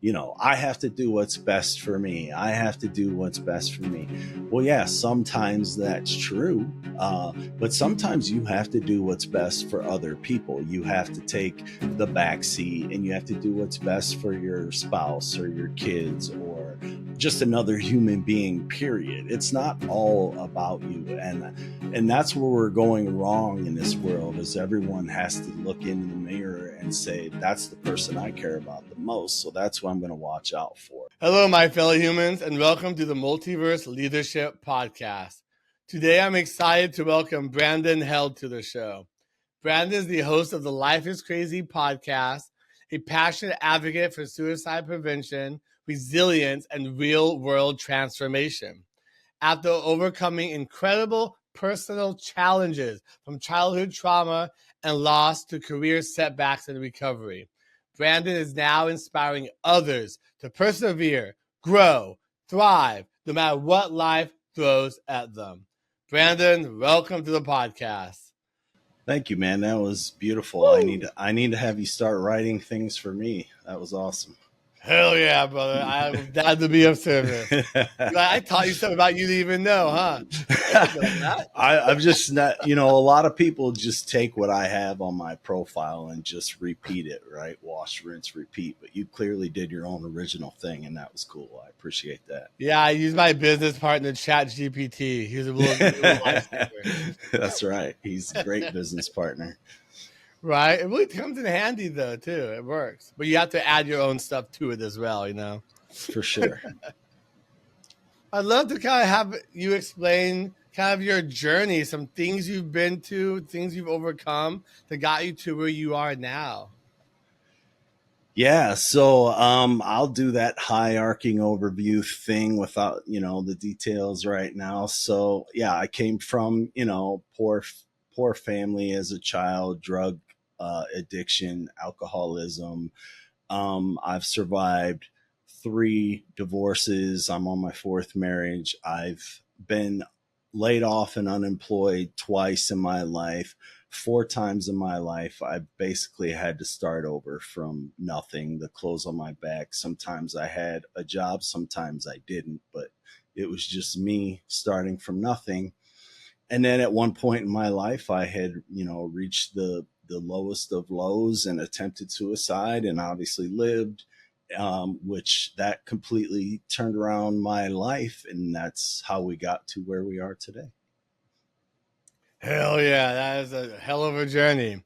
I have to do what's best for me. I have to do what's best for me. Well, yeah, sometimes that's true. But sometimes you have to do what's best for other people. You have to take the back seat and you have to do what's best for your spouse or your kids or just another human being, period. It's not all about you. And that's where we're going wrong in this world, is everyone has to look in the mirror and say, that's the person I care about the most. So that's what I'm going to watch out for. Hello, my fellow humans, and welcome to the Multiverse Leadership Podcast. Today, I'm excited to welcome Brandon Held to the show. Brandon is the host of the Life is Crazy podcast, a passionate advocate for suicide prevention, resilience, and real-world transformation. After overcoming incredible personal challenges from childhood trauma and loss to career setbacks and recovery, Brandon is now inspiring others to persevere, grow, thrive, no matter what life throws at them. Brandon, welcome to the podcast. Thank you, man. That was beautiful. Woo! I need to have you start writing things for me. That was awesome. Hell yeah, brother. I'm glad to be of service. I taught you something about you to even know, huh? I'm just not, a lot of people just take what I have on my profile and just repeat it, right? Wash, rinse, repeat. But you clearly did your own original thing, and that was cool. I appreciate that. Yeah, I used my business partner, ChatGPT. He was a little lifesaver. That's right. He's a great business partner. Right. It really comes in handy, though, too. It works. But you have to add your own stuff to it as well, For sure. I'd love to kind of have you explain kind of your journey, some things you've been to, things you've overcome that got you to where you are now. Yeah, so I'll do that hierarching overview thing without, the details right now. So yeah, I came from, poor family as a child, drug addiction, alcoholism. I've survived 3 divorces. I'm on my 4th marriage. I've been laid off and unemployed twice in my life. 4 times in my life, I basically had to start over from nothing, the clothes on my back. Sometimes I had a job, sometimes I didn't, but it was just me starting from nothing. And then at one point in my life, I had, reached the lowest of lows and attempted suicide, and obviously lived, which that completely turned around my life. And that's how we got to where we are today. Hell yeah, that is a hell of a journey.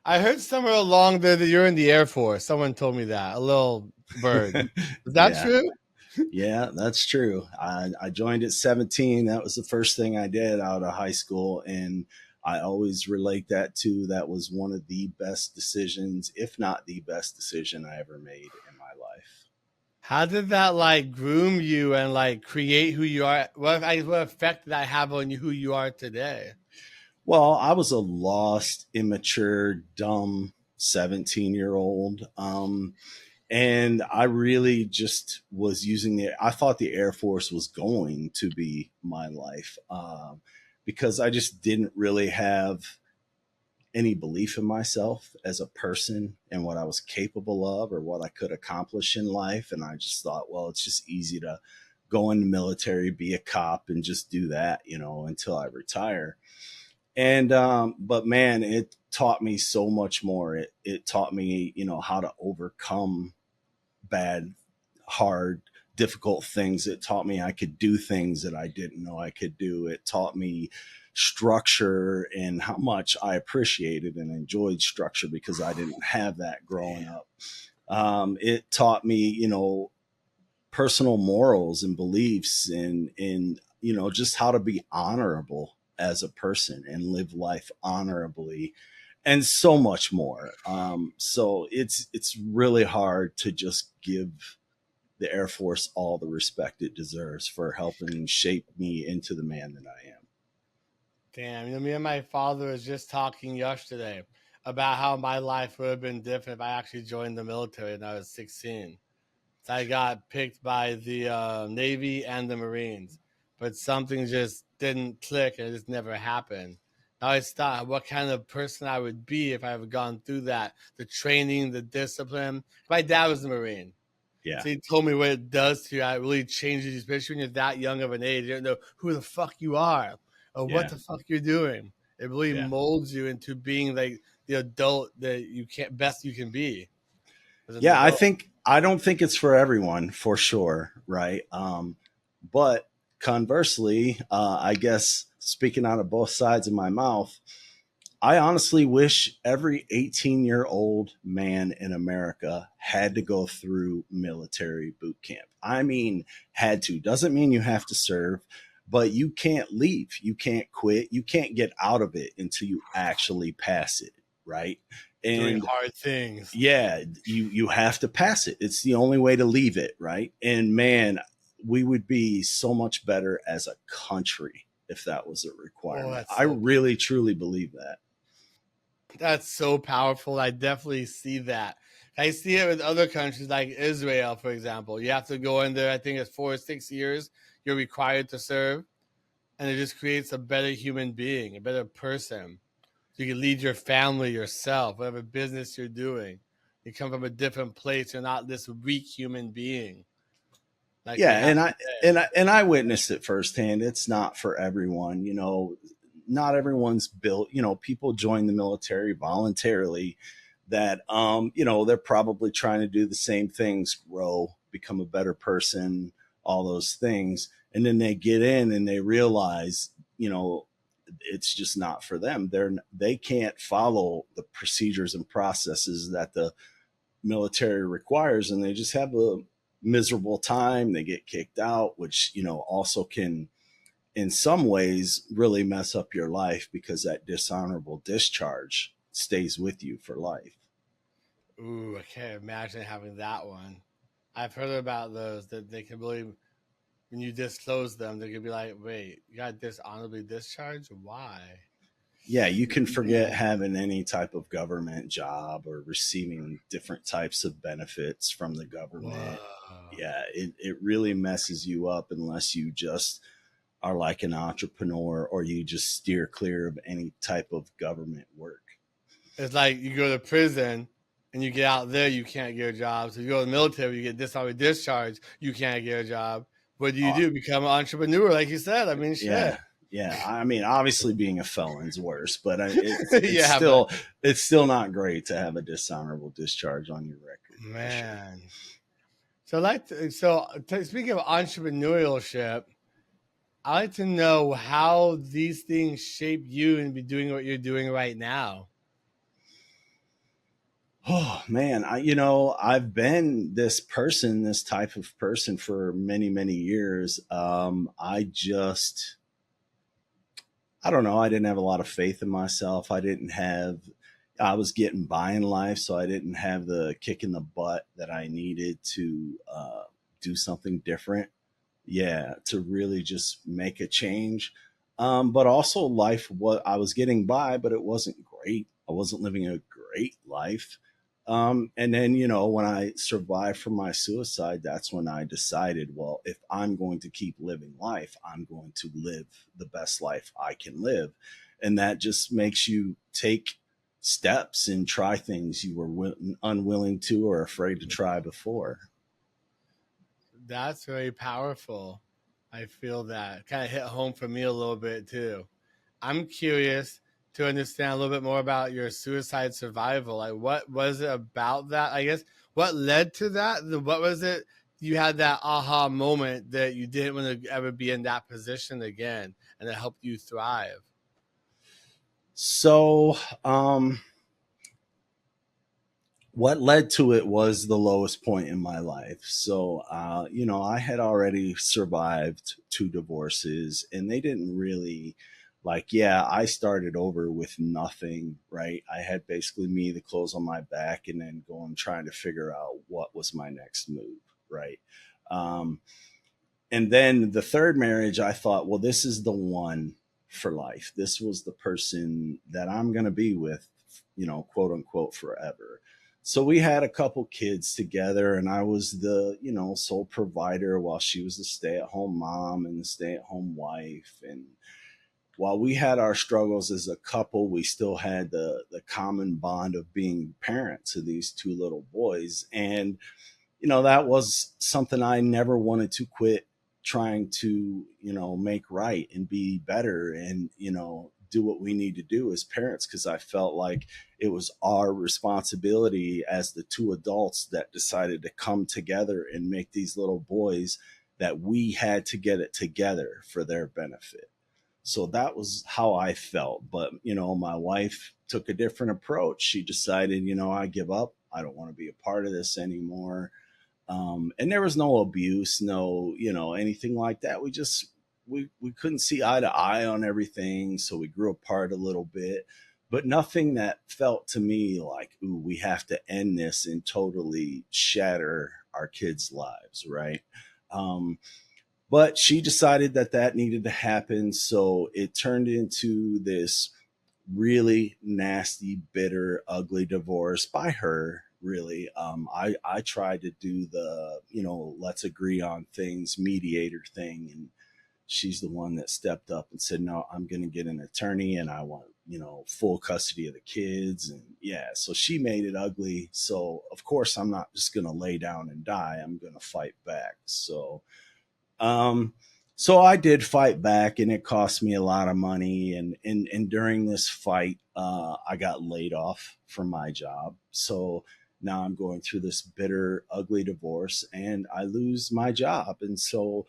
I heard somewhere along there that you're in the Air Force. Someone told me that, a little bird. Is that true? Yeah, that's true. I joined at 17. That was the first thing I did out of high school. And I always relate that to, that was one of the best decisions, if not the best decision I ever made in my life. How did that groom you and create who you are? What effect did that have on you, who you are today? Well, I was a lost, immature, dumb 17-year-old. And I really just was I thought the Air Force was going to be my life, because I just didn't really have any belief in myself as a person and what I was capable of or what I could accomplish in life. And I just thought, well, it's just easy to go in the military, be a cop, and just do that, until I retire. And, but man, it taught me so much more. It taught me, how to overcome bad, hard, difficult things. It taught me I could do things that I didn't know I could do. It taught me structure and how much I appreciated and enjoyed structure because I didn't have that growing up. It taught me, personal morals and beliefs and, just how to be honorable as a person and live life honorably, and so much more. So it's really hard to just give the Air Force all the respect it deserves for helping shape me into the man that I am. Damn, me and my father was just talking yesterday about how my life would have been different if I actually joined the military when I was 16. So I got picked by the Navy and the Marines, but something just didn't click and it just never happened. I always thought what kind of person I would be if I had gone through that, the training, the discipline. My dad was a Marine. Yeah. So he told me what it does to you. It really changes you, especially when you're that young of an age. You don't know who the fuck you are or what the fuck you're doing. It really molds you into being like the adult that best you can be. Yeah, I don't think it's for everyone, for sure, right? But conversely, I guess speaking out of both sides of my mouth, I honestly wish every 18-year-old man in America had to go through military boot camp. I mean, had to. Doesn't mean you have to serve, but you can't leave. You can't quit. You can't get out of it until you actually pass it, right? Doing And hard things. yeah, you have to pass it. It's the only way to leave it, right? And man, we would be so much better as a country if that was a requirement. I really truly believe that. That's so powerful. I definitely see that. I see it with other countries like Israel, for example. You have to go in there, I think it's 4 or 6 years you're required to serve. And it just creates a better human being, a better person. So you can lead your family, yourself, whatever business you're doing. You come from a different place. You're not this weak human being. Like and I witnessed it firsthand. It's not for everyone, you know. Not everyone's built. You know, people join the military voluntarily. That you know, they're probably trying to do the same things, grow, become a better person, all those things, and then they get in and they realize, you know, it's just not for them. They can't follow the procedures and processes that the military requires, and they just have a miserable time. They get kicked out, which, you know, also can in some ways really mess up your life because that dishonorable discharge stays with you for life. Ooh, I can't imagine having that one. I've heard about those that they can really, when you disclose them, they can be like, wait, you got dishonorably discharged? Why? Yeah, you can forget having any type of government job or receiving different types of benefits from the government. Whoa. Yeah, it really messes you up unless you just are like an entrepreneur or you just steer clear of any type of government work. It's like you go to prison and you get out there, you can't get a job. So you go to the military, you get dishonorably discharged, you can't get a job. What do you do? Become an entrepreneur, like you said. I mean, shit. Yeah. I mean, obviously being a felon's worse, but it's still not great to have a dishonorable discharge on your record. Man. So speaking of entrepreneurship, I like to know how these things shape you and be doing what you're doing right now. Oh man, I've been this type of person for many, many years. I don't know. I didn't have a lot of faith in myself. I was getting by in life, so I didn't have the kick in the butt that I needed to do something different. Yeah, to really just make a change. But also I was getting by, but it wasn't great. I wasn't living a great life. And then, you know, when I survived from my suicide, that's when I decided, well, if I'm going to keep living life, I'm going to live the best life I can live. And that just makes you take steps and try things you were unwilling to or afraid to try before. That's very powerful. I feel that kind of hit home for me a little bit too. I'm curious to understand a little bit more about your suicide survival. Like, what was it about that? I guess what led to that? What was it? You had that aha moment that you didn't want to ever be in that position again, and it helped you thrive. So, what led to it was the lowest point in my life. So, you know, I had already survived 2 divorces, and they didn't really I started over with nothing, right? I had basically me, the clothes on my back, and then going trying to figure out what was my next move, right? And then the third marriage, I thought, well, this is the one for life. This was the person that I'm going to be with, you know, quote unquote, forever. So we had a couple kids together, and I was the, you know, sole provider while she was the stay-at-home mom and the stay-at-home wife. And while we had our struggles as a couple, we still had the common bond of being parents of these 2 little boys. And, that was something I never wanted to quit trying to, make right and be better and, do what we need to do as parents. Cause I felt like it was our responsibility as the two adults that decided to come together and make these little boys, that we had to get it together for their benefit. So that was how I felt. But, my wife took a different approach. She decided, I give up. I don't want to be a part of this anymore. And there was no abuse, no, anything like that. We couldn't see eye to eye on everything. So we grew apart a little bit, but nothing that felt to me like, ooh, we have to end this and totally shatter our kids' lives. Right. But she decided that that needed to happen. So it turned into this really nasty, bitter, ugly divorce by her. Really, I tried to do the let's agree on things mediator thing, and she's the one that stepped up and said, no, I'm going to get an attorney, and I want full custody of the kids. And yeah, so she made it ugly. So of course I'm not just going to lay down and die. I'm going to fight back. Um, so I did fight back, and it cost me a lot of money. And during this fight, I got laid off from my job. So now I'm going through this bitter, ugly divorce, and I lose my job. And so,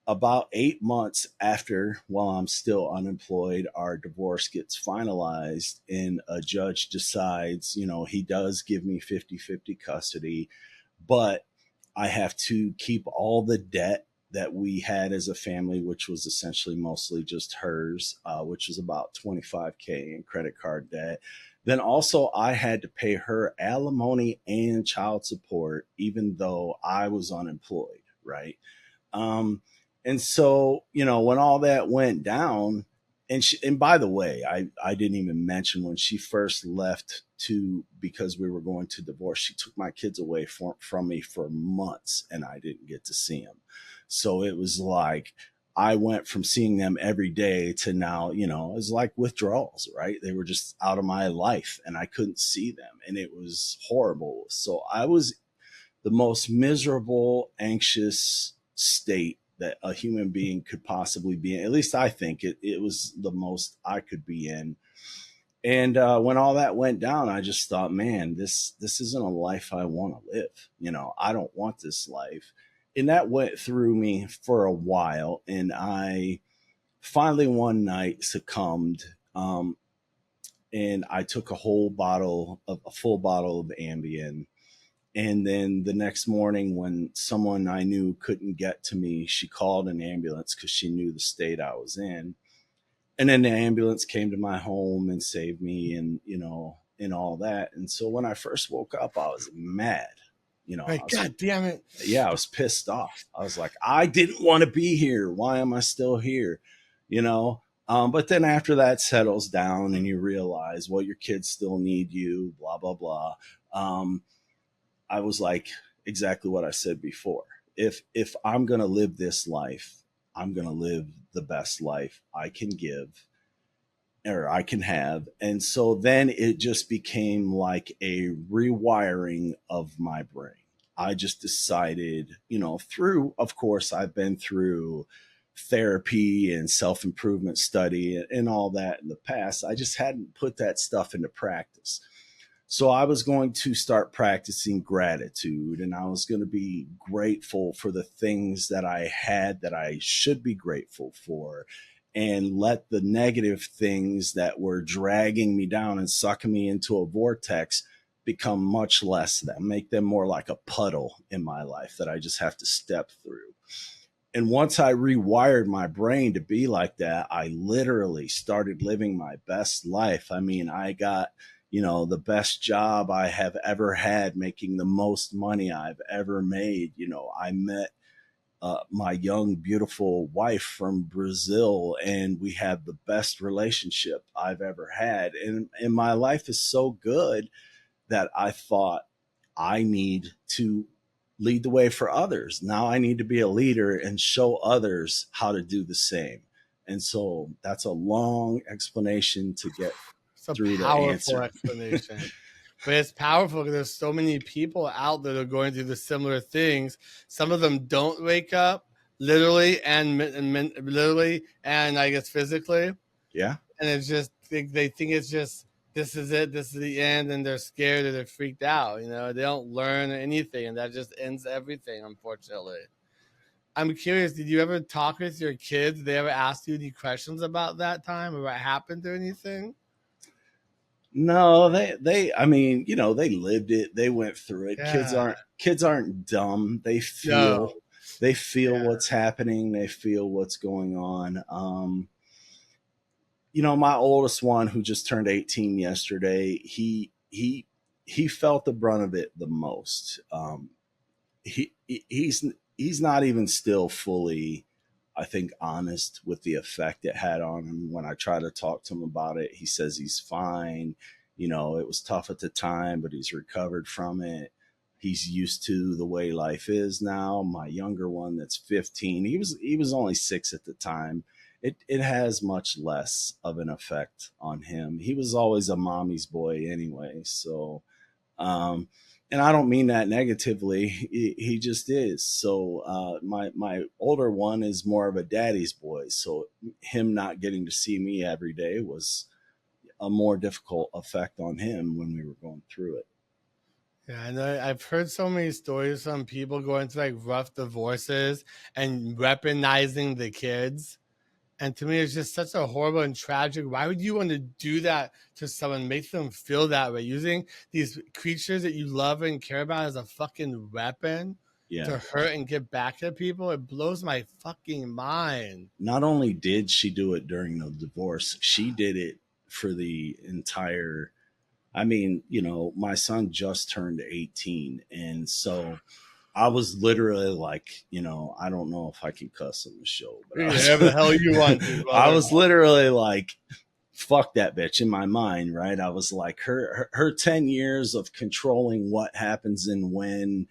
about 8 months after, while I'm still unemployed, our divorce gets finalized, and a judge decides, he does give me 50-50 custody, but I have to keep all the debt that we had as a family, which was essentially mostly just hers, which was about 25K in credit card debt. Then also I had to pay her alimony and child support, even though I was unemployed. Right. Um, and so, when all that went down, and by the way, I didn't even mention when she first left because we were going to divorce, she took my kids away from me for months, and I didn't get to see them. So it was like, I went from seeing them every day to now, it was like withdrawals, right? They were just out of my life, and I couldn't see them, and it was horrible. So I was the most miserable, anxious state that a human being could possibly be in. At least I think it was the most I could be in. And when all that went down, I just thought, man, this isn't a life I want to live. I don't want this life. And that went through me for a while. And I finally one night succumbed. And I took a full bottle of Ambien. And then the next morning, when someone I knew couldn't get to me, she called an ambulance because she knew the state I was in. And then the ambulance came to my home and saved me, and, and all that. And so when I first woke up, I was mad. God damn it. Yeah, I was pissed off. I was like, I didn't want to be here. Why am I still here? But then after that settles down and you realize, well, your kids still need you, blah, blah, blah. I was like exactly what I said before. If I'm going to live this life, I'm going to live the best life I can give or I can have. And so then it just became like a rewiring of my brain. I just decided, of course, I've been through therapy and self-improvement study and all that in the past. I just hadn't put that stuff into practice. So I was going to start practicing gratitude, and I was going to be grateful for the things that I had that I should be grateful for, and let the negative things that were dragging me down and sucking me into a vortex become much less of them, make them more like a puddle in my life that I just have to step through. And once I rewired my brain to be like that, I literally started living my best life. I mean, I got the best job I have ever had, making the most money I've ever made. I met my young, beautiful wife from Brazil, and we had the best relationship I've ever had. And my life is so good that I thought, I need to lead the way for others. Now I need to be a leader and show others how to do the same. And so that's a long explanation to get through the answer. Explanation. But it's powerful because there's so many people out there that are going through the similar things. Some of them don't wake up literally and literally and I guess physically. Yeah. And it's just they think it's just this is it, this is the end, and they're scared or they're freaked out. They don't learn anything, and that just ends everything, unfortunately. I'm curious, did you ever talk with your kids? Did they ever ask you any questions about that time or what happened or anything? No, I mean, they lived it. They went through it. Yeah. Kids aren't dumb. They No. feel Yeah. what's happening. They feel what's going on. My oldest one, who just turned 18 yesterday, he felt the brunt of it the most. He's not even still fully, I think, honest with the effect it had on him. When I try to talk to him about it, he says he's fine. It was tough at the time, but he's recovered from it. He's used to the way life is now. My younger one, that's 15, he was only 6 at the time. It has much less of an effect on him. He was always a mommy's boy anyway. So, and I don't mean that negatively. He just is. So my older one is more of a daddy's boy. So him not getting to see me every day was a more difficult effect on him when we were going through it. Yeah, I know. I've heard so many stories from people going through like rough divorces and weaponizing the kids. And to me, it's just such a horrible and tragic. Why would you want to do that to someone, make them feel that way? Using these creatures that you love and care about as a fucking weapon to hurt and get back at people? It blows my fucking mind. Not only did she do it during the divorce, she did it for the entire. I mean, my son just turned 18. And so I was literally like, I don't know if I can cuss on the show, but Whatever the hell you want to. I was literally like, fuck that bitch in my mind, right? I was like, her 10 years of controlling what happens and when,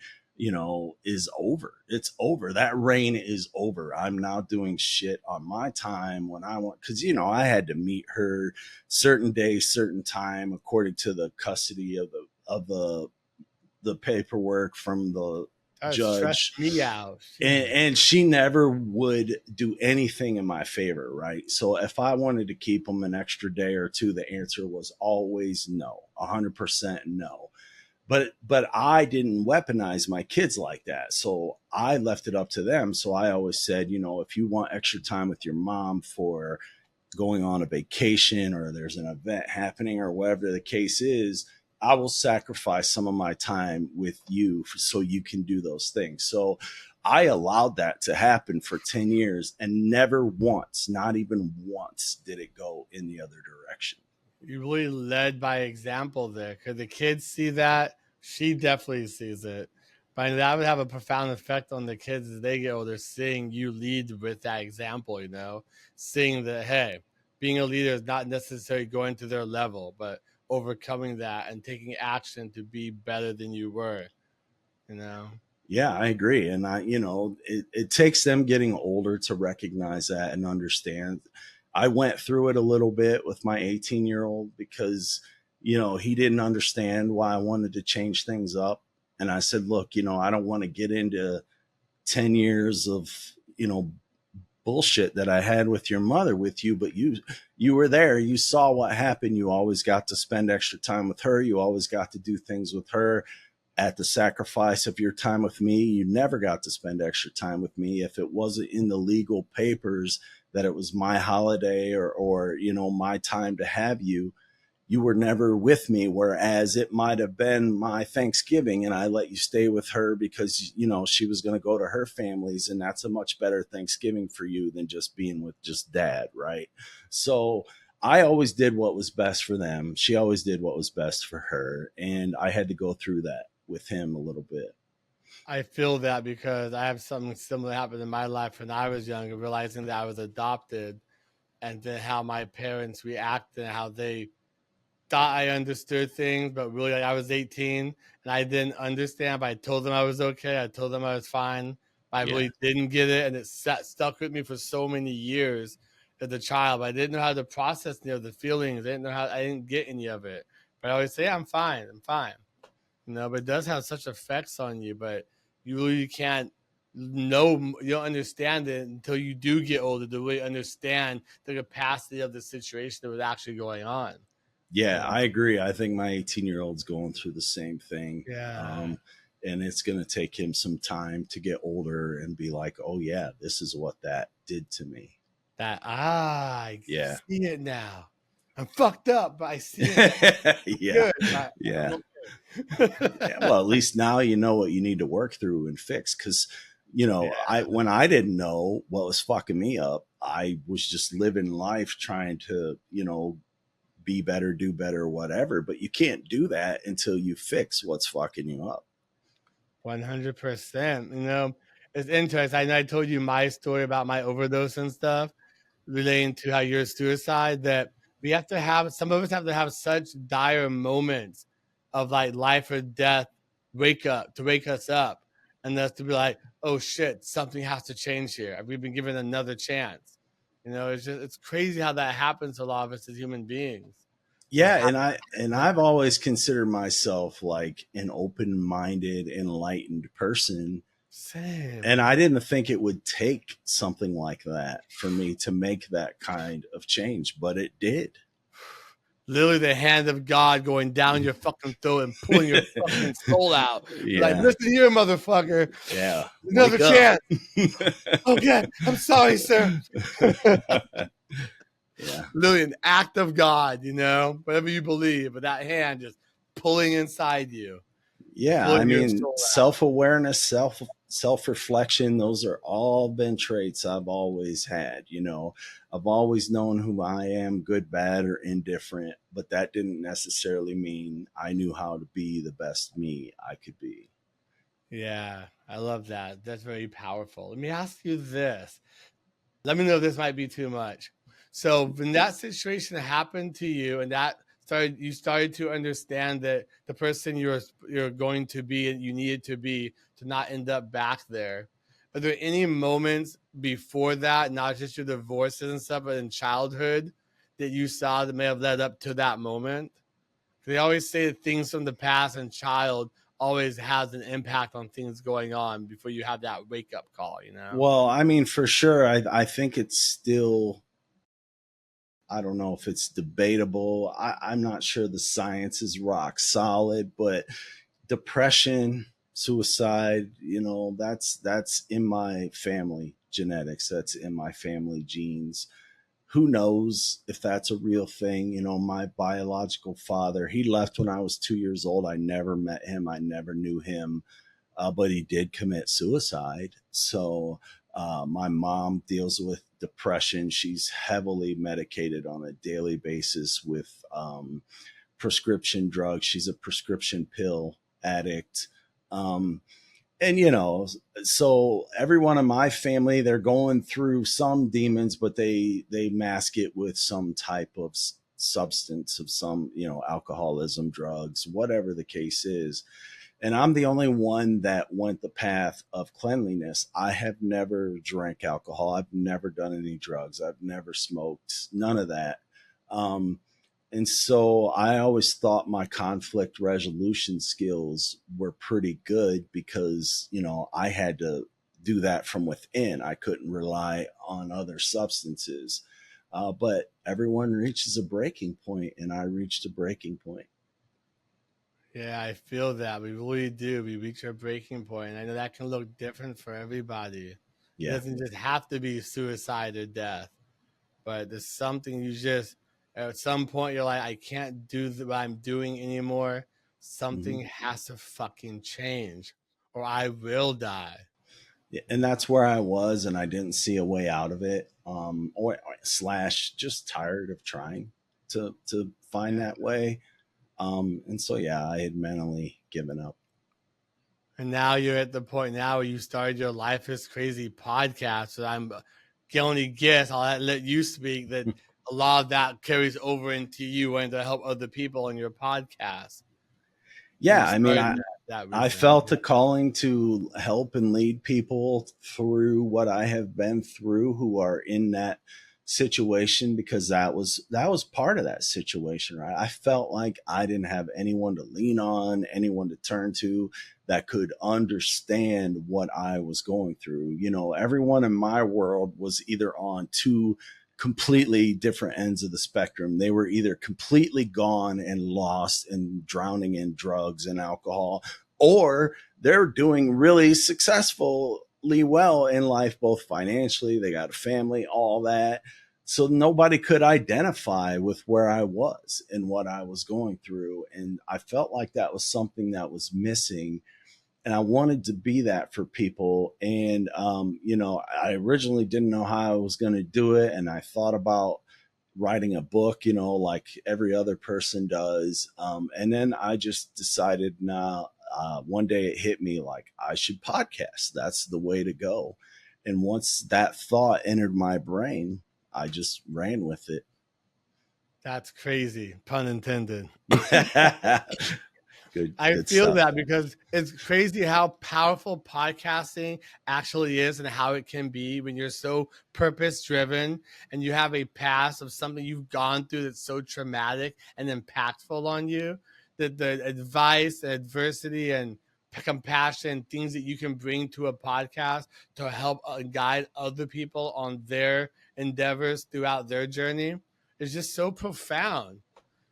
is over. It's over. That reign is over. I'm now doing shit on my time when I want, because, I had to meet her certain day, certain time, according to the custody of the paperwork from the judge. Me out. And she never would do anything in my favor, right? So if I wanted to keep him an extra day or two, the answer was always no, 100% no. But I didn't weaponize my kids like that. So I left it up to them. So I always said, if you want extra time with your mom for going on a vacation or there's an event happening or whatever the case is, I will sacrifice some of my time with you so you can do those things. So I allowed that to happen for 10 years and never once, not even once, did it go in the other direction. You really led by example there, because the kids see that. She definitely sees it. But that would have a profound effect on the kids as they get older, seeing you lead with that example, seeing that, hey, being a leader is not necessarily going to their level, but overcoming that and taking action to be better than you were, Yeah, I agree. And it takes them getting older to recognize that and understand. I went through it a little bit with my 18-year-old because, he didn't understand why I wanted to change things up. And I said, look, I don't want to get into 10 years of, bullshit that I had with your mother with you, but you were there, you saw what happened. You always got to spend extra time with her. You always got to do things with her at the sacrifice of your time with me. You never got to spend extra time with me. If it wasn't in the legal papers that it was my holiday or my time to have you, you were never with me. Whereas it might have been my Thanksgiving and I let you stay with her because, she was going to go to her family's, and that's a much better Thanksgiving for you than just being with just dad. Right. So I always did what was best for them. She always did what was best for her. And I had to go through that with him a little bit. I feel that because I have something similar happen in my life when I was younger, realizing that I was adopted, and then how my parents reacted and how they thought I understood things, but really I was 18 and I didn't understand. But I told them I was okay. I told them I was fine. But I really didn't get it, and it stuck with me for so many years as a child. But I didn't know how to process any of the feelings. I didn't get any of it. But I always say, I'm fine. But it does have such effects on you, but you really can't know, you don't understand it until you do get older to really understand the capacity of the situation that was actually going on. Yeah, I agree. I think my 18-year-old's going through the same thing. Yeah. And it's going to take him some time to get older and be like, oh, yeah, this is what that did to me. I Yeah. see it now. I'm fucked up, but I see it. Yeah. Good. Yeah. Yeah. Well, at least now you know what you need to work through and fix. Because, when I didn't know what was fucking me up, I was just living life trying to, be better, do better, whatever. But you can't do that until you fix what's fucking you up. 100%. It's interesting. I told you my story about my overdose and stuff relating to how you're suicide, that some of us have to have such dire moments of like life or death to wake us up. And that's to be like, oh shit, something has to change here. We've been given another chance. It's crazy how that happens to a lot of us as human beings. Yeah, and I've always considered myself like an open-minded, enlightened person. Same. And I didn't think it would take something like that for me to make that kind of change, but it did. Literally the hand of God going down your fucking throat and pulling your fucking soul out. Yeah. Like, listen here, motherfucker. Yeah. Another chance. Okay, I'm sorry, sir. Yeah. Literally an act of God, whatever you believe, but that hand just pulling inside you. Yeah, I mean, self-awareness, self-reflection, those are all been traits I've always had. I've always known who I am, good, bad, or indifferent, but that didn't necessarily mean I knew how to be the best me I could be. Yeah, I love that. That's very powerful. Let me ask you this. Let me know if this might be too much. So when that situation happened to you and you started to understand that the person you're going to be and you needed to be to not end up back there, are there any moments before that, not just your divorces and stuff, but in childhood that you saw that may have led up to that moment? They always say that things from the past and child always has an impact on things going on before you have that wake up call, Well, I mean, for sure, I think it's still, I don't know if it's debatable. I'm not sure the science is rock solid, but depression, suicide, that's in my family genetics. That's in my family genes. Who knows if that's a real thing? My biological father, he left when I was 2 years old. I never met him. I never knew him, but he did commit suicide. So my mom deals with depression. She's heavily medicated on a daily basis with prescription drugs. She's a prescription pill addict. And so everyone in my family, they're going through some demons, but they mask it with some type of substance of some, alcoholism, drugs, whatever the case is. And I'm the only one that went the path of cleanliness. I have never drank alcohol. I've never done any drugs. I've never smoked, none of that. And so I always thought my conflict resolution skills were pretty good because, I had to do that from within. I couldn't rely on other substances. But everyone reaches a breaking point, and I reached a breaking point. Yeah, I feel that. We really do. We reach our breaking point. And I know that can look different for everybody. Yeah. It doesn't just have to be suicide or death. But there's something at some point, you're like, I can't do what I'm doing anymore. Something has to fucking change or I will die. Yeah, and that's where I was, and I didn't see a way out of it. Or just tired of trying to find that way. And so, yeah, I had mentally given up. And now you're at the point now where you started your Life is Crazy podcast. So I'm can only guess, I'll let you speak, that a lot of that carries over into you wanting to help other people on your podcast. Yeah, I mean, I felt a calling to help and lead people through what I have been through who are in that situation, because that was part of that situation, right? I felt like I didn't have anyone to lean on, anyone to turn to that could understand what I was going through. Everyone in my world was either on two completely different ends of the spectrum. They were either completely gone and lost and drowning in drugs and alcohol, or they're doing really successfully well in life, both financially, they got a family, all that. So nobody could identify with where I was and what I was going through. And I felt like that was something that was missing. And I wanted to be that for people. And, I originally didn't know how I was going to do it. And I thought about writing a book, like every other person does. And then I just decided, nah, one day it hit me like I should podcast. That's the way to go. And once that thought entered my brain, I just ran with it. That's crazy, pun intended. Good feel stuff. that, because it's crazy how powerful podcasting actually is and how it can be when you're so purpose driven and you have a past of something you've gone through that's so traumatic and impactful on you. The advice, adversity, and compassion, things that you can bring to a podcast to help guide other people on their endeavors throughout their journey is just so profound.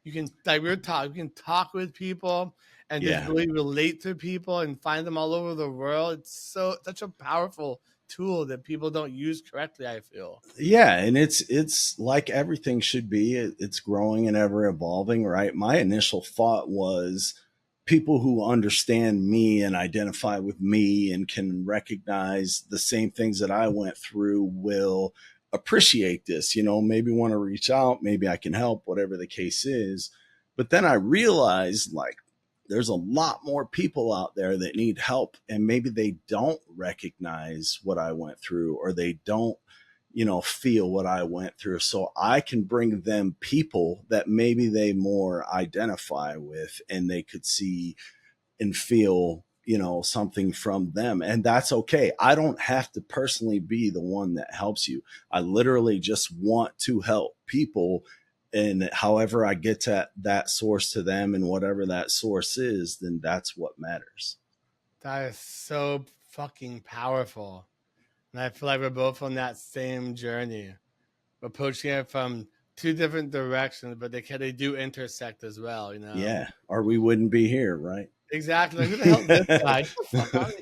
You can, like we were talking, you can talk with people and just really relate to people and find them all over the world. It's such a powerful tool that people don't use correctly, I feel. Yeah, and it's like everything should be. It's growing and ever evolving, right? My initial thought was people who understand me and identify with me and can recognize the same things that I went through will appreciate this, maybe want to reach out, maybe I can help, whatever the case is. But then I realized, like, there's a lot more people out there that need help, and maybe they don't recognize what I went through, or they don't, feel what I went through. So I can bring them people that maybe they more identify with, and they could see and feel, something from them. And that's okay. I don't have to personally be the one that helps you. I literally just want to help people. And however I get to that source to them, and whatever that source is, then that's what matters. That is so fucking powerful. And I feel like we're both on that same journey. We're approaching it from two different directions, but they do intersect as well, Yeah. Or we wouldn't be here, right? Exactly. Like, who the hell is this guy? Fuck out.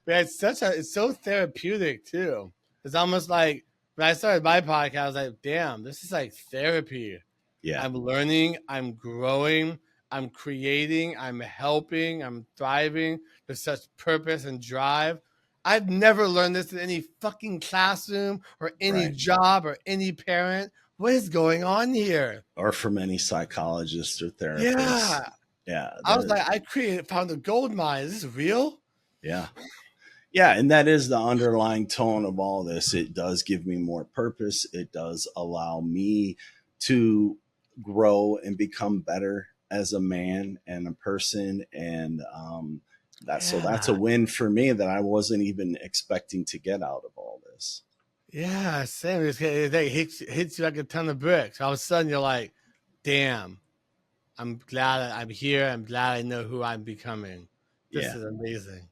But it's so therapeutic too. It's almost like when I started my podcast, I was like, damn, this is like therapy. Yeah. I'm learning, I'm growing, I'm creating, I'm helping, I'm thriving. There's such purpose and drive. I've never learned this in any fucking classroom or any job or any parent. What is going on here? Or from any psychologist or therapist. Yeah. Yeah. I was like, found a gold mine. Is this real? Yeah. Yeah. And that is the underlying tone of all this. It does give me more purpose. It does allow me to grow and become better as a man and a person. And so that's a win for me that I wasn't even expecting to get out of all this. Yeah, same. It hits you like a ton of bricks. All of a sudden, you're like, damn, I'm glad I'm here. I'm glad I know who I'm becoming. This is amazing.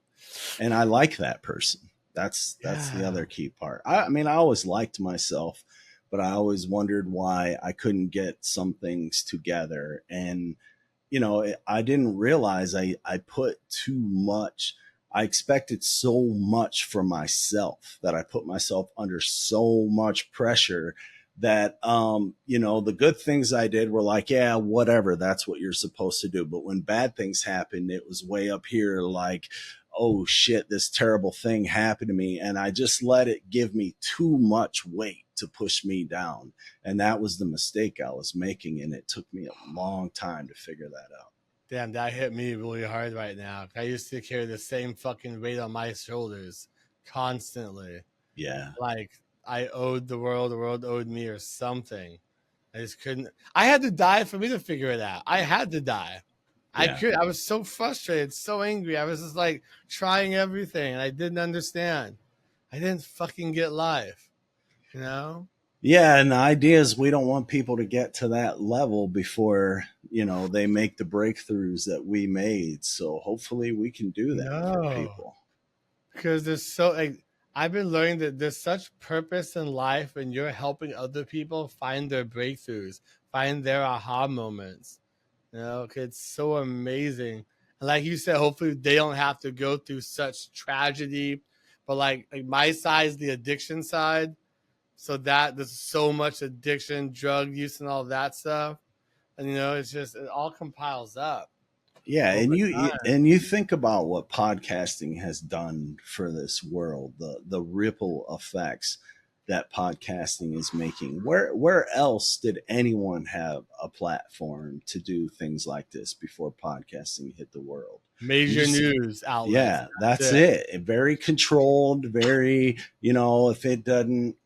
And I like that person. That's the other key part. I mean, I always liked myself, but I always wondered why I couldn't get some things together. And, I didn't realize I put too much. I expected so much from myself, that I put myself under so much pressure that, the good things I did were like, yeah, whatever, that's what you're supposed to do. But when bad things happened, it was way up here, like, oh shit, this terrible thing happened to me. And I just let it give me too much weight to push me down. And that was the mistake I was making. And it took me a long time to figure that out. Damn, that hit me really hard right now. I used to carry the same fucking weight on my shoulders constantly. Yeah. Like I owed the world owed me or something. I just couldn't. I had to die for me to figure it out. I had to die. Yeah. I was so frustrated, so angry. I was just like trying everything and I didn't understand. I didn't fucking get life, you know? Yeah, and the idea is we don't want people to get to that level before, they make the breakthroughs that we made. So hopefully we can do that for No. people. Because I've been learning that there's such purpose in life when you're helping other people find their breakthroughs, find their aha moments. It's so amazing. And like you said, hopefully they don't have to go through such tragedy. But like my side is the addiction side. So that there's so much addiction, drug use, and all that stuff. And it all compiles up Yeah, and over time. you think about what podcasting has done for this world, the ripple effects that podcasting is making. Where else did anyone have a platform to do things like this before podcasting hit the world? Major news outlets. Yeah, that's it. Very controlled, very, if it doesn't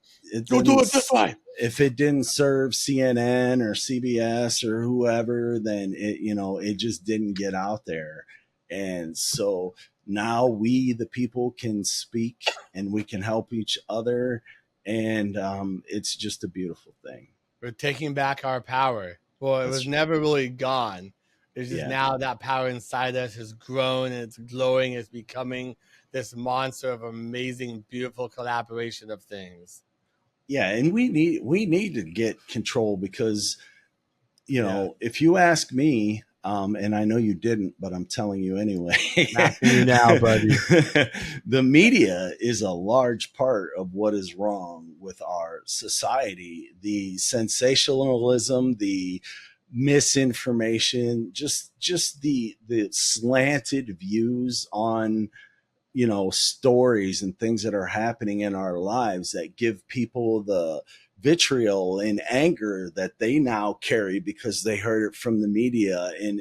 Go do it this way. if it didn't serve CNN or CBS or whoever, then it just didn't get out there. And so now we, the people, can speak and we can help each other. And it's just a beautiful thing. We're taking back our power. Well, it was never really gone. It's just now that power inside us has grown and it's glowing. It's becoming this monster of amazing, beautiful collaboration of things. Yeah, and we need to get control because, if you ask me, and I know you didn't, but I'm telling you anyway. Asking you now, buddy. The media is a large part of what is wrong with our society. The sensationalism, the misinformation, just the slanted views on stories and things that are happening in our lives that give people the vitriol and anger that they now carry because they heard it from the media. And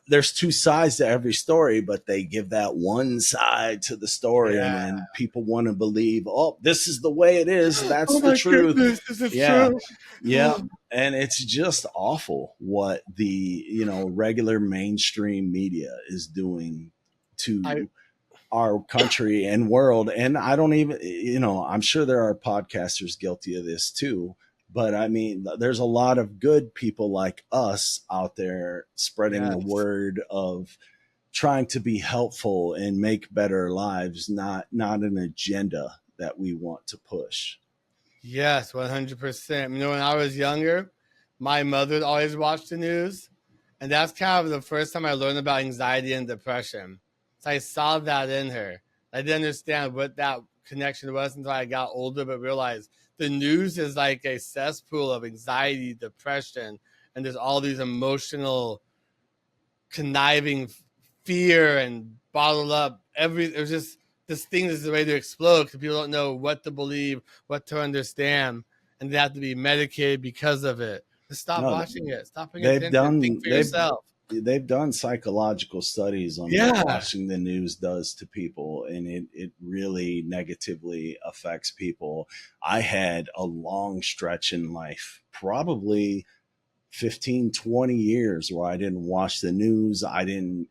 there's two sides to every story, but they give that one side to the story, and then people want to believe, oh, this is the way it is, that's the truth. This is true. Yeah. And it's just awful what the regular mainstream media is doing to our country and world. And I don't even, I'm sure there are podcasters guilty of this too, but I mean, there's a lot of good people like us out there spreading the word of trying to be helpful and make better lives, not an agenda that we want to push. Yes, 100%. When I was younger, my mother always watched the news, and that's kind of the first time I learned about anxiety and depression. So I saw that in her. I didn't understand what that connection was until I got older, but realized the news is like a cesspool of anxiety, depression, and there's all these emotional, conniving fear and bottled up. It was just this thing is ready to explode because people don't know what to believe, what to understand, and they have to be medicated because of it. Just stop watching it. Stop paying attention. Think for yourself. They've done psychological studies on what watching the news does to people, and it really negatively affects people. I had a long stretch in life, probably 15, 20 years, where I didn't watch the news. I didn't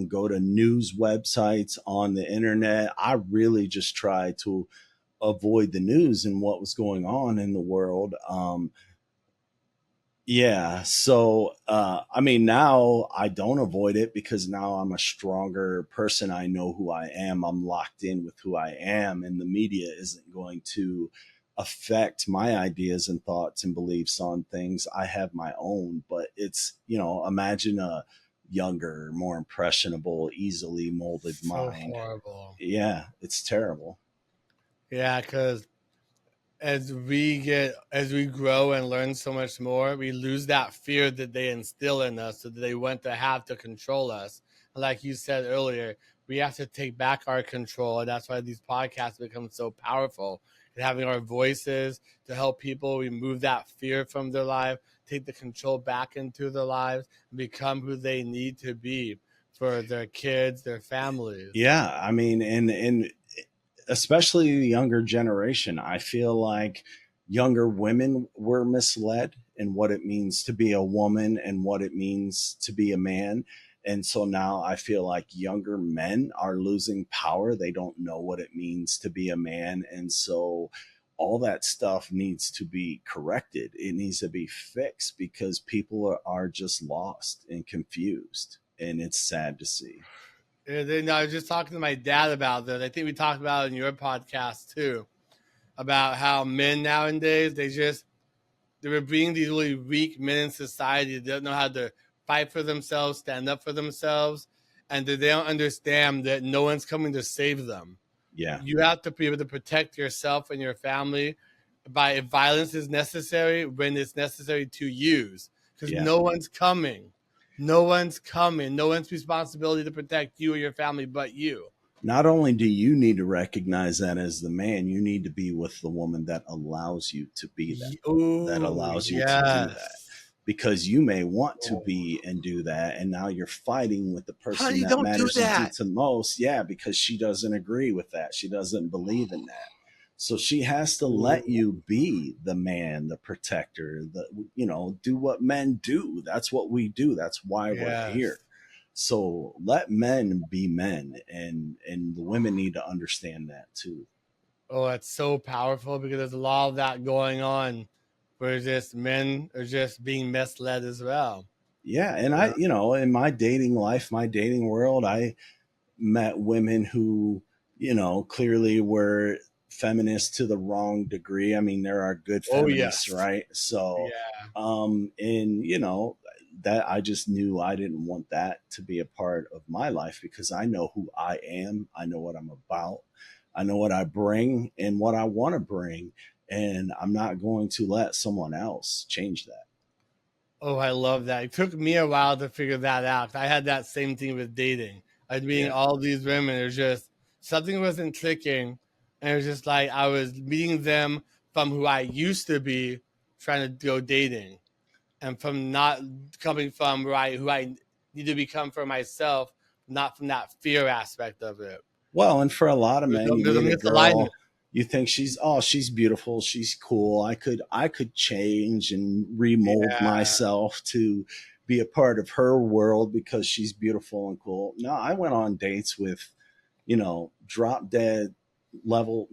go to news websites on the internet. I really just tried to avoid the news and what was going on in the world. So I mean, now I don't avoid it because now I'm a stronger person. I know who I am. I'm locked in with who I am, and the media isn't going to affect my ideas and thoughts and beliefs on things. I have my own, but it's, imagine a younger, more impressionable, easily molded mind. Horrible. Yeah, it's terrible. Yeah, because as we grow and learn so much more, we lose that fear that they instill in us, so that they want to have to control us. And like you said earlier, we have to take back our control, and that's why these podcasts become so powerful. And having our voices to help people remove that fear from their life, take the control back into their lives, and become who they need to be for their kids, their families. Yeah, I mean, and especially the younger generation, I feel like younger women were misled in what it means to be a woman and what it means to be a man. And so now I feel like younger men are losing power. They don't know what it means to be a man. And so all that stuff needs to be corrected. It needs to be fixed because people are just lost and confused. And it's sad to see. And then I was just talking to my dad about this. I think we talked about it in your podcast too, about how men nowadays, they were being these really weak men in society that don't know how to fight for themselves, stand up for themselves, and that they don't understand that no one's coming to save them. Yeah. You have to be able to protect yourself and your family by if violence is necessary, when it's necessary to use, because no one's coming. No one's coming. No one's responsibility to protect you or your family but you. Not only do you need to recognize that as the man, you need to be with the woman that allows you to be that, that allows you to do that. Because you may want to be and do that, and now you're fighting with the person that matters to the most. Yeah, because she doesn't agree with that. She doesn't believe in that. So she has to let you be the man, the protector, do what men do. That's what we do. That's why we're here. So let men be men, and the women need to understand that too. Oh, that's so powerful because there's a lot of that going on where just men are just being misled as well. Yeah. And I, in my dating life, my dating world, I met women who, clearly were feminists to the wrong degree. I mean, there are good feminists, right? So, that I just knew I didn't want that to be a part of my life because I know who I am. I know what I'm about. I know what I bring and what I want to bring. And I'm not going to let someone else change that. Oh, I love that. It took me a while to figure that out. I had that same thing with dating. I was meeting all these women. It was just something wasn't clicking. And it was just like I was meeting them from who I used to be trying to go dating. And from not coming from who I need to become for myself, not from that fear aspect of it. Well, and for a lot of men, you meet a girl, you think she's beautiful, she's cool. I could change and remold myself to be a part of her world because she's beautiful and cool. No, I went on dates with, drop dead level,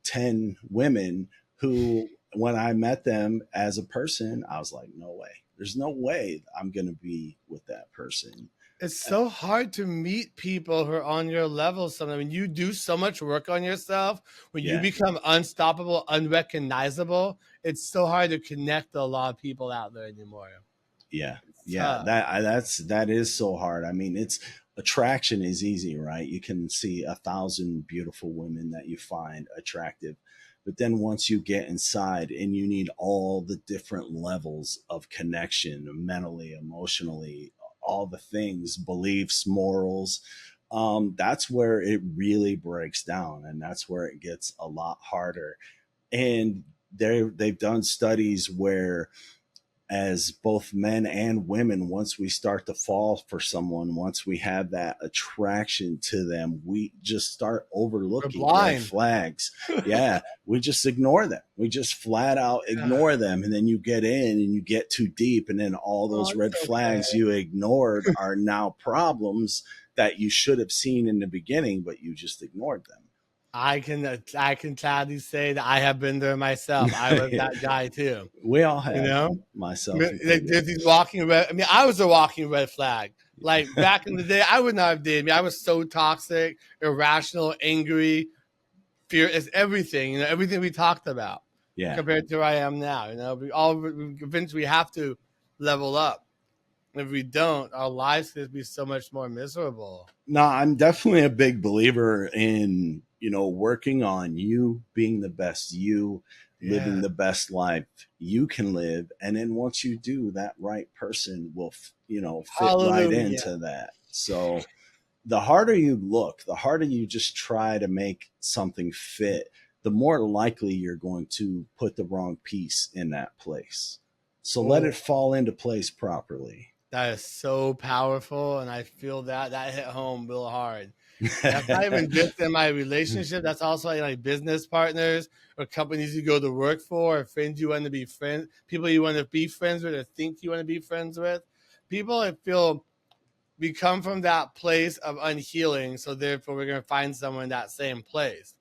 10 women who, when I met them as a person, I was like, no way. There's no way I'm going to be with that person. It's so hard to meet people who are on your level. Sometimes when you do so much work on yourself, when you become unstoppable, unrecognizable, it's so hard to connect to a lot of people out there anymore. Yeah. That is so hard. I mean, attraction is easy, right? You can see 1,000 beautiful women that you find attractive. But then once you get inside and you need all the different levels of connection, mentally, emotionally, all the things, beliefs, morals, that's where it really breaks down. And that's where it gets a lot harder. And they've done studies where as both men and women, once we start to fall for someone, once we have that attraction to them, we just start overlooking red flags. Yeah, we just ignore them. We just flat out ignore them. And then you get in and you get too deep. And then all those red flags you ignored are now problems that you should have seen in the beginning, but you just ignored them. I can sadly say that I have been there myself. I was that guy too. We all have, myself. There's these walking red. I mean, I was a walking red flag. Like back in the day, I would not have dated me. I was so toxic, irrational, angry, fear. It's everything. Everything we talked about. Yeah. Compared to where I am now, eventually we have to level up. If we don't, our lives could be so much more miserable. No, I'm definitely a big believer in, working on you being the best you, living the best life you can live. And then once you do, that right person will, fit right into that. So the harder you look, the harder you just try to make something fit, the more likely you're going to put the wrong piece in that place. So let it fall into place properly. That is so powerful, and I feel that hit home real hard. That's not even just in my relationship. That's also like business partners or companies you go to work for, or friends you want to be friends, people you want to be friends with, or think you want to be friends with. People I feel we come from that place of unhealing, so therefore we're going to find someone in that same place.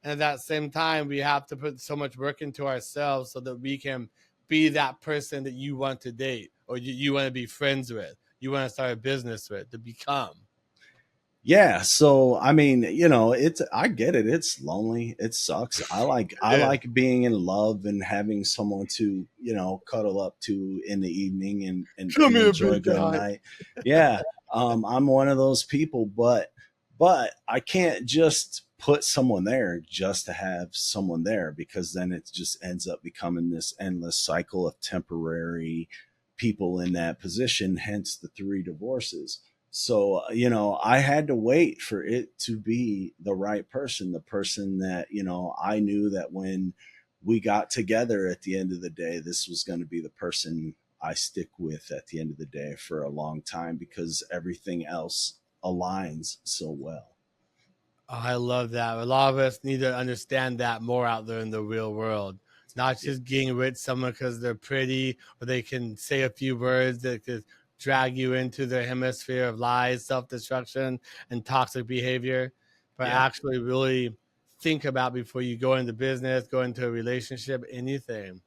And at that same time, we have to put so much work into ourselves so that we can be that person that you want to date, or you want to be friends with, you want to start a business with, to become. Yeah, so I mean, I get it. It's lonely. It sucks. I like being in love and having someone to, cuddle up to in the evening and Come here, enjoy a big good guy. night. Yeah. I'm one of those people, but I can't just put someone there just to have someone there, because then it just ends up becoming this endless cycle of temporary people in that position, hence the 3 divorces. So, I had to wait for it to be the right person, the person that, I knew that when we got together at the end of the day, this was going to be the person I stick with at the end of the day for a long time, because everything else aligns so well. Oh, I love that. A lot of us need to understand that more out there in the real world. Not just getting with someone because they're pretty or they can say a few words that could drag you into their hemisphere of lies, self-destruction, and toxic behavior, but Yeah. actually really think about before you go into business, go into a relationship, anything.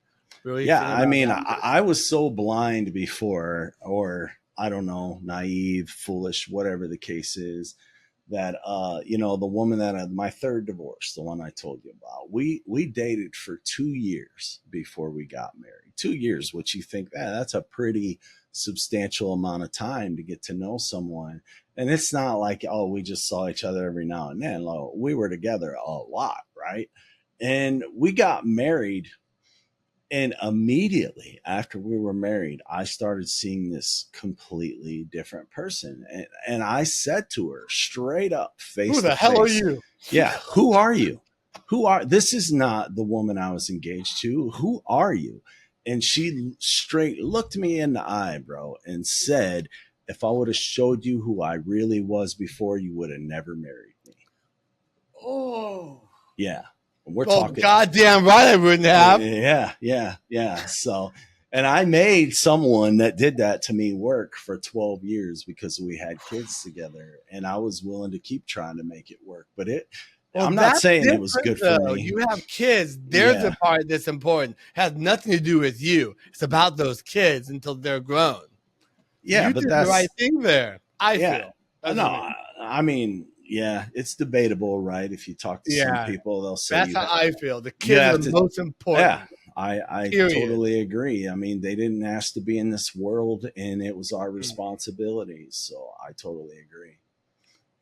Really Yeah. think I about mean, that I person. was so blind before, or I don't know, naive, foolish, whatever the case is, that the woman that my third divorce, the one I told you about, we dated for 2 years before we got married. 2 years, which you think that's a pretty substantial amount of time to get to know someone. And it's not like, oh, we just saw each other every now and then. Like, we were together a lot, right? And we got married, and immediately after we were married, I started seeing this completely different person. And I said to her straight up, face Who to the hell are face, you? yeah, who are you? This is not the woman I was engaged to. Who are you? And she straight looked me in the eye, bro, and said, if I would have showed you who I really was before, you would have never married me. Oh. Yeah. We're Well, talking. goddamn right I wouldn't have. Yeah. So, and I made someone that did that to me work for 12 years because we had kids together, and I was willing to keep trying to make it work. But Well, I'm not that's saying it was different good for though. me. You have kids. There's the Yeah. part that's important. It has nothing to do with you. It's about those kids until they're grown. Yeah. You But did the right that's, thing there. I yeah. feel. That's No, just me. I mean, yeah, it's debatable, right? If you talk to some Yeah, people, they'll say that's how I feel. The you kids are have the to, most yeah, important. I Period. totally agree. I mean, they didn't ask to be in this world, and it was our responsibility. So I totally agree.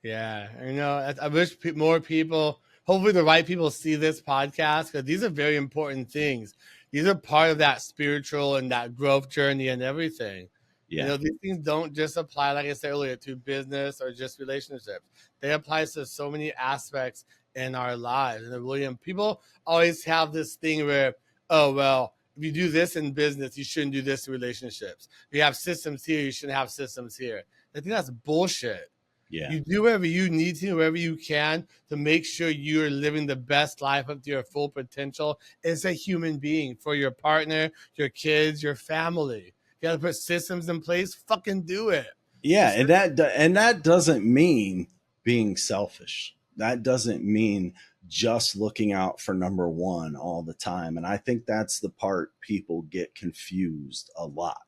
Yeah, I wish more people, hopefully the right people, see this podcast, because these are very important things. These are part of that spiritual and that growth journey and everything. Yeah. These things don't just apply, like I said earlier, to business or just relationships. They apply to so many aspects in our lives. And people always have this thing where, oh, well, if you do this in business, you shouldn't do this in relationships. If you have systems here, you shouldn't have systems here. I think that's bullshit. Yeah. You do whatever you need to, wherever you can, to make sure you're living the best life up to your full potential as a human being for your partner, your kids, your family. You got to put systems in place. Fucking do it. Yeah, and that doesn't mean being selfish. That doesn't mean just looking out for number one all the time. And I think that's the part people get confused a lot.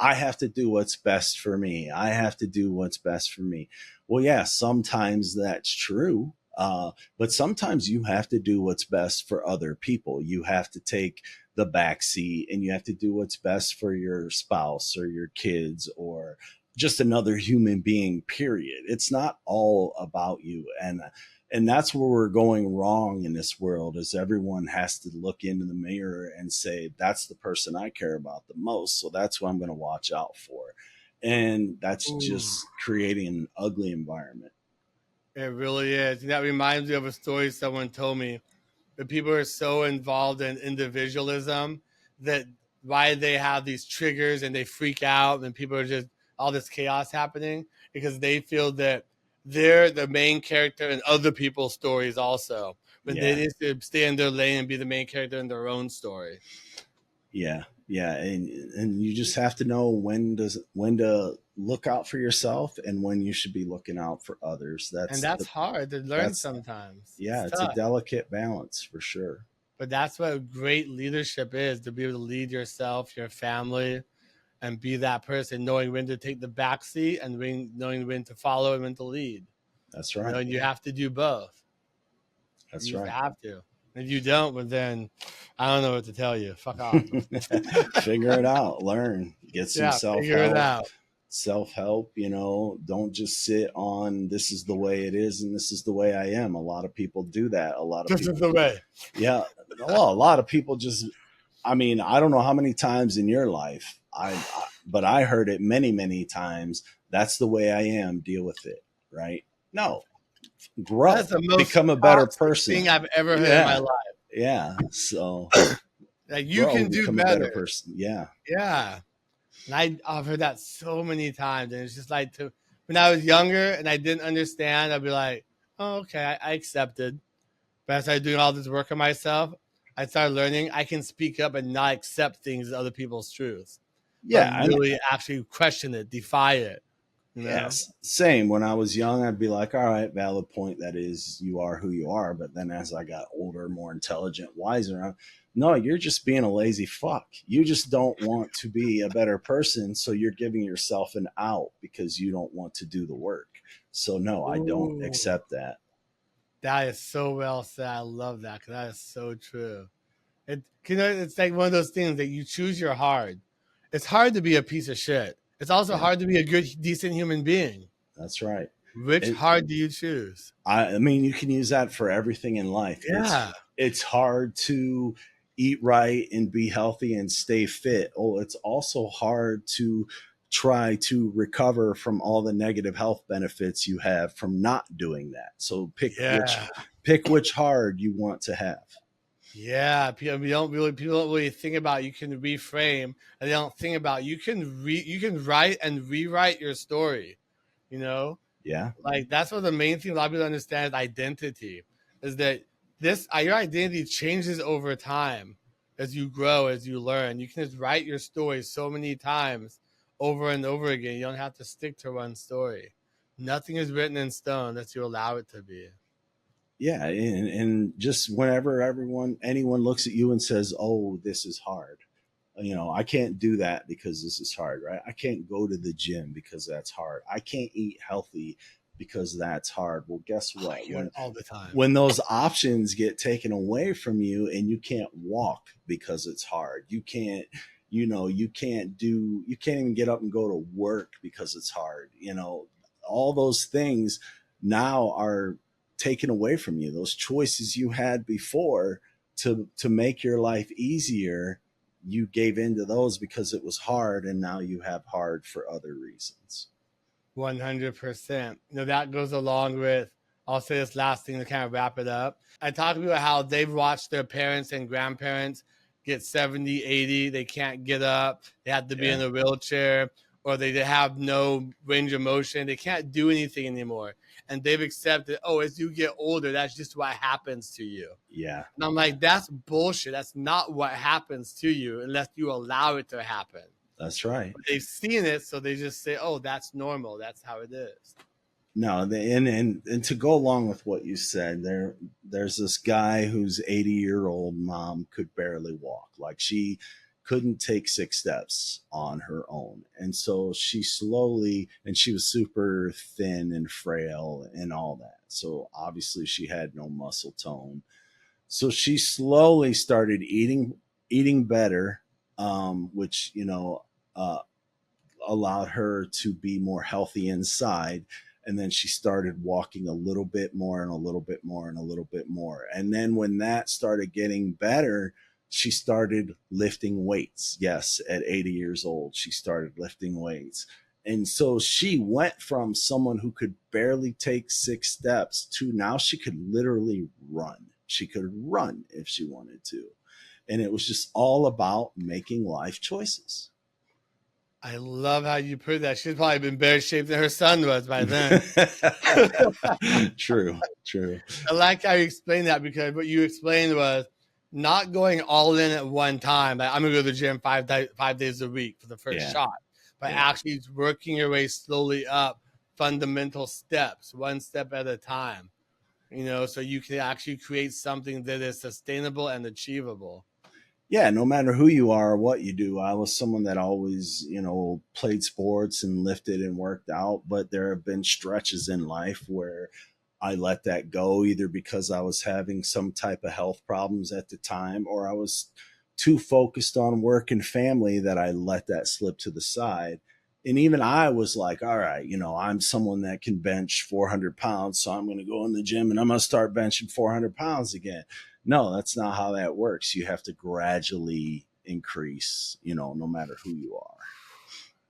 I have to do what's best for me. I have to do what's best for me. Well, yeah, sometimes that's true. But sometimes you have to do what's best for other people. You have to take the back seat, and you have to do what's best for your spouse or your kids or just another human being, period. It's not all about you. And that's where we're going wrong in this world, is everyone has to look into the mirror and say, that's the person I care about the most, so that's what I'm going to watch out for. And that's just creating an ugly environment. It really is. That reminds me of a story someone told me, that people are so involved in individualism that why they have these triggers and they freak out and people are just all this chaos happening because they feel that they're the main character in other people's stories also, when they Yeah. need to stay in their lane and be the main character in their own story. Yeah. And you just have to know when to look out for yourself and when you should be looking out for others. That's hard to learn sometimes. Yeah, it's a delicate balance for sure. But that's what great leadership is, to be able to lead yourself, your family, and be that person, knowing when to take the back seat and knowing when to follow and when to lead. That's right. And you have to do both. That's you right. have to. If you don't, well, then I don't know what to tell you. Fuck off. Figure it out. Learn. Get some self-help. Figure it out. Self-help, don't just sit on this is the way it is and this is the way I am. A lot of people do that. This is the way. Yeah. Well, a lot of people just, I don't know how many times in your life, but I heard it many, many times. That's the way I am. Deal with it. Right? No. Grow. That's the most become a better person. Thing I've ever heard in my life. Yeah. So like you can do better. A better person. Yeah. Yeah. And I've heard that so many times. And it's just like, when I was younger and I didn't understand, I'd be like, oh, okay, I accepted. But as I started doing all this work on myself, I started learning I can speak up and not accept things as other people's truths. Yeah. Really actually question it, defy it. Yes. Same. When I was young, I'd be like, all right, valid point. That is, you are who you are. But then as I got older, more intelligent, wiser, no, you're just being a lazy fuck. You just don't want to be a better person. So you're giving yourself an out because you don't want to do the work. So no, I don't accept that. That is so well said. I love that because that is so true. It's like one of those things that you choose your hard. It's hard to be a piece of shit. It's also hard to be a good, decent human being. That's right. Which hard do you choose? You can use that for everything in life. Yeah. It's hard to eat right and be healthy and stay fit. Oh, it's also hard to try to recover from all the negative health benefits you have from not doing that. So pick which hard you want to have. Yeah, people don't really think about you can reframe, and they don't think about you can write and rewrite your story. Yeah, like that's what the main thing a lot of people understand is identity. Is that your identity changes over time as you grow, as you learn. You can just write your story so many times over and over again. You don't have to stick to one story. Nothing is written in stone that you allow it to be. Yeah, and just whenever anyone looks at you and says, "Oh, this is hard," I can't do that because this is hard, right? I can't go to the gym because that's hard. I can't eat healthy because that's hard. Well, guess what? All the time. When those options get taken away from you and you can't walk because it's hard, you can't even get up and go to work because it's hard. All those things now are taken away from you. Those choices you had before to make your life easier, you gave into those because it was hard, and now you have hard for other reasons. 100%. That goes along with, I'll say this last thing to kind of wrap it up. I talk about how they've watched their parents and grandparents get 70, 80. They can't get up. They have to be in a wheelchair, or they have no range of motion. They can't do anything anymore. And they've accepted, as you get older, that's just what happens to you. Yeah. And I'm like, that's bullshit. That's not what happens to you unless you allow it to happen. That's right. But they've seen it, so they just say, that's normal. That's how it is. No, and to go along with what you said, there's this guy whose 80-year-old mom could barely walk. Like, she couldn't take 6 steps on her own. And so she was super thin and frail and all that. So obviously she had no muscle tone. So she slowly started eating better, which, allowed her to be more healthy inside. And then she started walking a little bit more and a little bit more and a little bit more. And then when that started getting better, she started lifting weights. Yes, at 80 years old, she started lifting weights. And so she went from someone who could barely take 6 steps to now she could literally run. She could run if she wanted to. And it was just all about making life choices. I love how you put that. She's probably been better shaped than her son was by then. True. I like how you explained that, because what you explained was not going all in at one time. Like, I'm going to go to the gym 5 days a week for the first shot. by actually working your way slowly up fundamental steps, one step at a time, so you can actually create something that is sustainable and achievable. Yeah, no matter who you are or what you do. I was someone that always, played sports and lifted and worked out, but there have been stretches in life where I let that go, either because I was having some type of health problems at the time, or I was too focused on work and family that I let that slip to the side. And even I was like, all right, I'm someone that can bench 400 pounds, so I'm going to go in the gym and I'm going to start benching 400 pounds again. No, that's not how that works. You have to gradually increase, no matter who you are.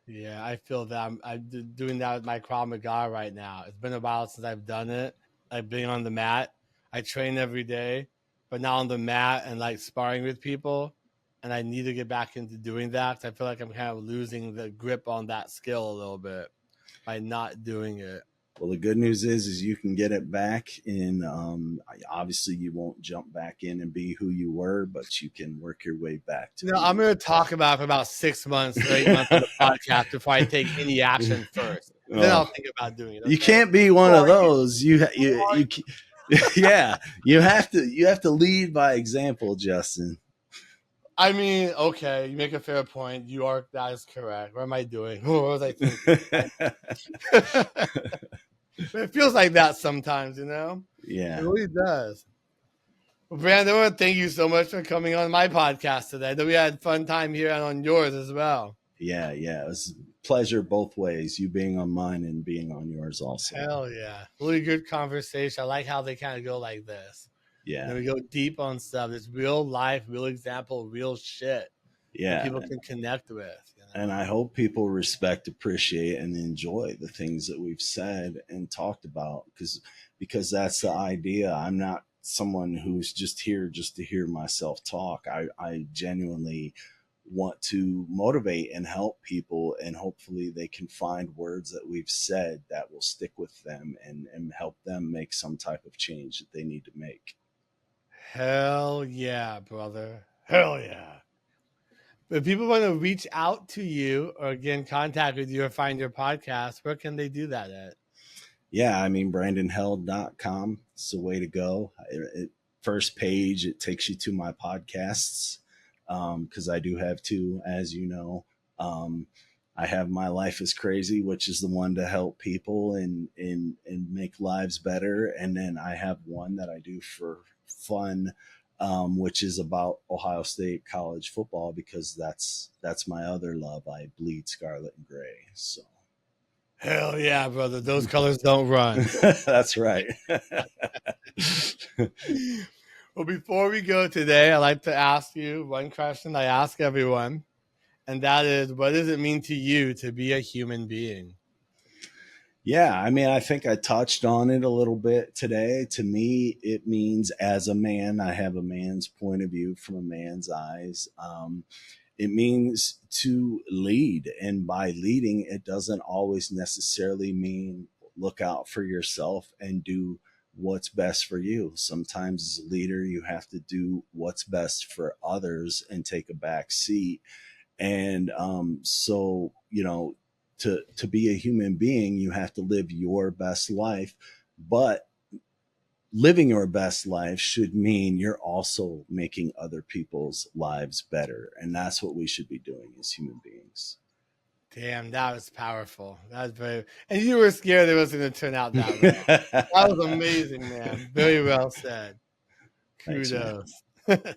Yeah, I feel that I'm doing that with my Krav Maga right now. It's been a while since I've done it. I've been on the mat. I train every day, but now on the mat and like sparring with people. And I need to get back into doing that because I feel like I'm kind of losing the grip on that skill a little bit by not doing it. Well, the good news is you can get it back, and obviously you won't jump back in and be who you were, but you can work your way back to. I'm going to talk about it for about 6 months or 8 months on the podcast before I take any action first. Then I'll think about doing it. Okay? You can't be one of those. You yeah, you have to lead by example, Justin. I mean, okay, you make a fair point. That is correct. What am I doing? What was I thinking? It feels like that sometimes, Yeah. It really does. Well, Brandon, I want to thank you so much for coming on my podcast today. I know we had a fun time here and on yours as well. Yeah. It was a pleasure both ways, you being on mine and being on yours also. Hell yeah. Really good conversation. I like how they kind of go like this. Yeah. And we go deep on stuff. It's real life, real example, real shit. Yeah. People can connect with. And I hope people respect, appreciate, and enjoy the things that we've said and talked about, because that's the idea. I'm not someone who's just here just to hear myself talk. I genuinely want to motivate and help people, and hopefully they can find words that we've said that will stick with them and help them make some type of change that they need to make. Hell yeah, brother. Hell yeah. If people want to reach out to you or again contact with you or find your podcast, where can they do that at? Yeah, I mean, brandonheld.com is the way to go. First page, it takes you to my podcasts, because I do have two, as you know. I have My Life is Crazy, which is the one to help people and make lives better. And then I have one that I do for fun, which is about Ohio State college football, because that's my other love. I bleed scarlet and gray. So. Hell yeah, brother. Those colors don't run. That's right. Well, before we go today, I'd like to ask you one question I ask everyone, and that is, what does it mean to you to be a human being? Yeah, I mean, I think I touched on it a little bit today. To me, it means, as a man, I have a man's point of view from a man's eyes. It means to lead. And by leading, it doesn't always necessarily mean look out for yourself and do what's best for you. Sometimes as a leader, you have to do what's best for others and take a back seat. And so, to be a human being, you have to live your best life, but living your best life should mean you're also making other people's lives better. And that's what we should be doing as human beings. Damn, that was powerful. That was very, and you were scared it was going to turn out that way. That was amazing, man. Very well said. Kudos. Thanks,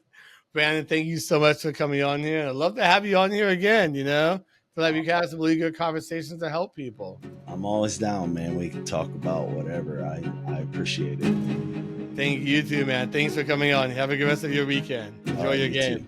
Brandon, thank you so much for coming on here. I'd love to have you on here again, feel like we can have some really good conversations to help people. I'm always down, man. We can talk about whatever. I appreciate it. Thank you too, man. Thanks for coming on. Have a good rest of your weekend. Enjoy your game.